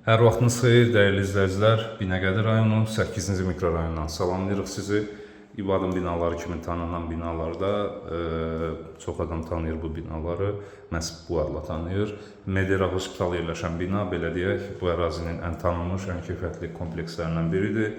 Hər vaxtınız xeyir, dəyərli izləyicilər. Binəqədi rayonu 8-ci mikrorayondan salamlayırıq sizi. İbadın binaları kimi tanınan binalarda çox adam tanıyır bu binaları. Məhz bu adla tanıyır. Medera Hospital yerləşən bina, belə deyək, bu ərazinin ən tanınmış, ən keyfiyyətli komplekslərindən biridir.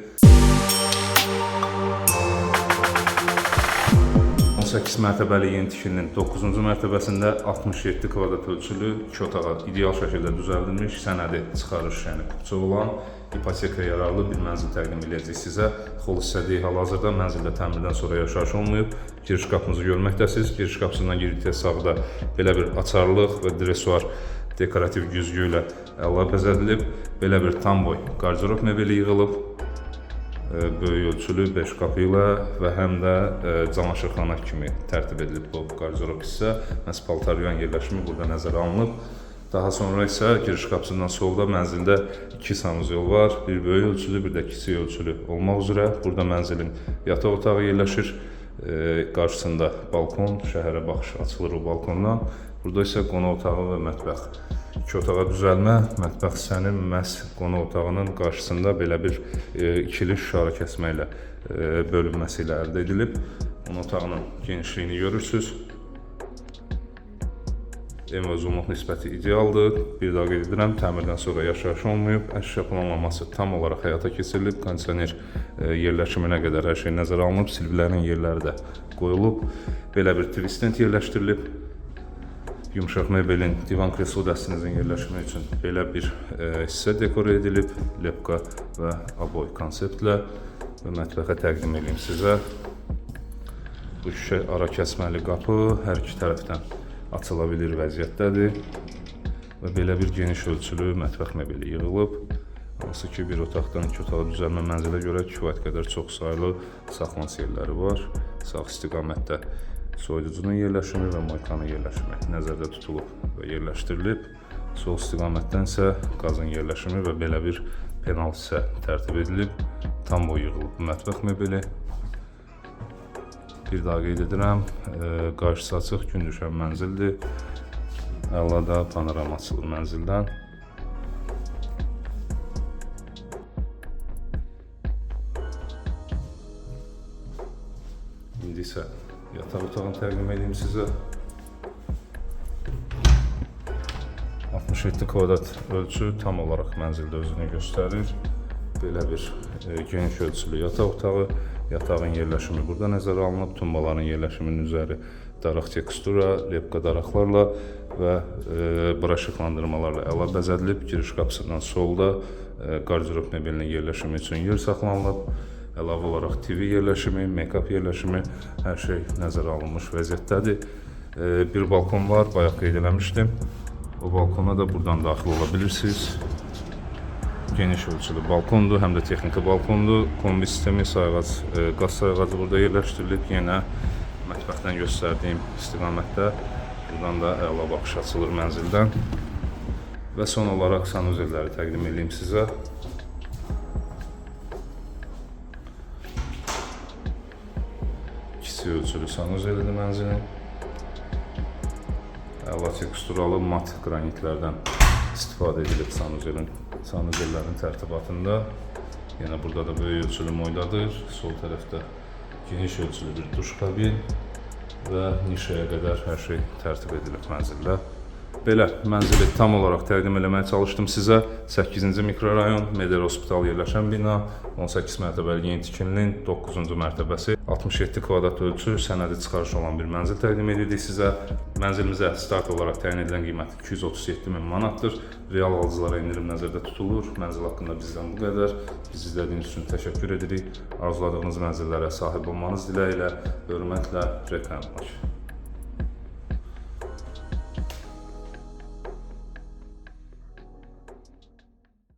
18 mərtəbəli yeni tikilinin 9-cu mərtəbəsində 67 kvadrat ölçülü 2 otağa ideal şəkildə düzəldilmiş, sənədi çıxarış, yəni kupça olan, ipoteka yararlı bir mənzil təqdim edəcəyik sizə. Xol hissədiyi hal-hazırda mənzildə təmirdən sonra yaşayış olmayıb. Giriş qapımızı görməkdəsiniz. Giriş qapısından girdikdə sağda belə bir açarlıq və dresuar dekorativ güzgü ilə əla bəzədilib. Belə bir tam boy qardirob mebeli yığılıb. Böyük ölçülü 5 qapı ilə və həm də camaşırxana kimi tərtib edilib bu qardirob hissə. Məhz paltaryan yerləşimi burada nəzərə alınıb. Daha sonra isə giriş qapısından solda mənzildə 2 sanuzel var. Bir böyük ölçülü, bir də kiçik ölçülü olmaq üzrə. Burada mənzilin yataq otağı yerləşir. Qarşısında balkon, şəhərə baxış açılır o balkondan. Burada isə qonaq otağı və mətbəx. 2 otağa düzəlmə, mətbəx hissənin məhz qonaq otağının qarşısında belə bir ikili şüşara kəsmə ilə bölünməsi ilə əldə edilib. Qonaq otağının genişliyini görürsünüz. Ev və uzunluq nisbəti idealdır. Bir daha qeyd edirəm, təmirdən sonra yaşayış olmayıb, əşya planlaması tam olaraq həyata keçirilib, kondisioner yerləşiminə qədər hər şey nəzərə alınıb, silvlərin yerləri də qoyulub. Belə bir twistent yerləşdirilib. Yumşaq mebelin, divan kreslo dəstinizin yerləşimi üçün belə bir hissə dekor edilib, lepka və aboy konseptlə və mətbəxə təqdim edeyim sizə. Bu şüşə ara kəsməli qapı hər iki tərəfdən açıla bilir vəziyyətdədir və belə bir geniş ölçülü mətbəx mebeli yığılıb. Hansı ki, bir otaqdan 2 otağa düzəlmə mənzilə görə kifayət qədər çox saylı saxlanış yerləri var. Sağ istiqamətdə soyuducunun yerləşimi və moykanın yerləşimi nəzərdə tutulub və yerləşdirilib. Sol istiqamətdən isə qazın yerləşimi və belə bir penal hissə tərtib edilib. Tam boy yığılıb bu mətbəx mebeli. Bir daha qeyd edirəm, qarşısı açıq, gün düşən mənzildir. Əlada panorama açılır mənzildən. İndi isə yataq otağını təqdim edeyim sizə. 67 kvadrat ölçü tam olaraq mənzildə özünü göstərir. Belə bir geniş ölçülü yataq otağı. Yatağın yerləşimi burada nəzərə alınıb. Tumbaların yerləşiminin üzəri daraq tekstura, lepka daraqlarla və bura işıqlandırmalarla əla bəzədilib. Giriş qapısından solda qardirob mebelinin yerləşimi üçün yer saxlanılıb. Əlavə olaraq TV yerləşimi, make-up yerləşimi, hər şey nəzərə alınmış vəziyyətdədir. Bir balkon var, bayaq qeyd eləmişdim. O balkona da buradan daxil ola bilirsiniz. Geniş ölçülü balkondur, həm də texniki balkondur. Kombi sistemi, sayğac, qaz sayğacı burada yerləşdirilib. Yenə mətbəxdən göstərdiyim istiqamətdə. Buradan da əla baxış açılır mənzildən. Və son olaraq sanuzelləri təqdim edeyim sizə. Kiçik ölçülü sanuzelidir mənzilin. Əla teksturalı mat qranitlərdən istifadə edilib sanuzellərin tərtibatında. Yenə burada da böyük ölçülü moydadır. Sol tərəfdə geniş ölçülü bir duş kabin və nişəyə qədər hər şey tərtib edilib mənzildə. Belə mənzili tam olaraq təqdim eləməyə çalışdım sizə. 8-ci mikrorayon, Medera Hospital yerləşən bina, 18 mərtəbəli yeni tikilinin 9-cu mərtəbəsi, 67 kvadrat ölçü, sənədi çıxarış olan bir mənzil təqdim edirik sizə. Mənzilimizə start olaraq təyin edilən qiyməti 237.000 manatdır. Real alıcılara endirim nəzərdə tutulur. Mənzil haqqında bizdən bu qədər. Biz izlədiyiniz üçün təşəkkür edirik. Arzuladığınız mənzillərə sahib olmanız diləyilə, hörmətlə, reklamlar.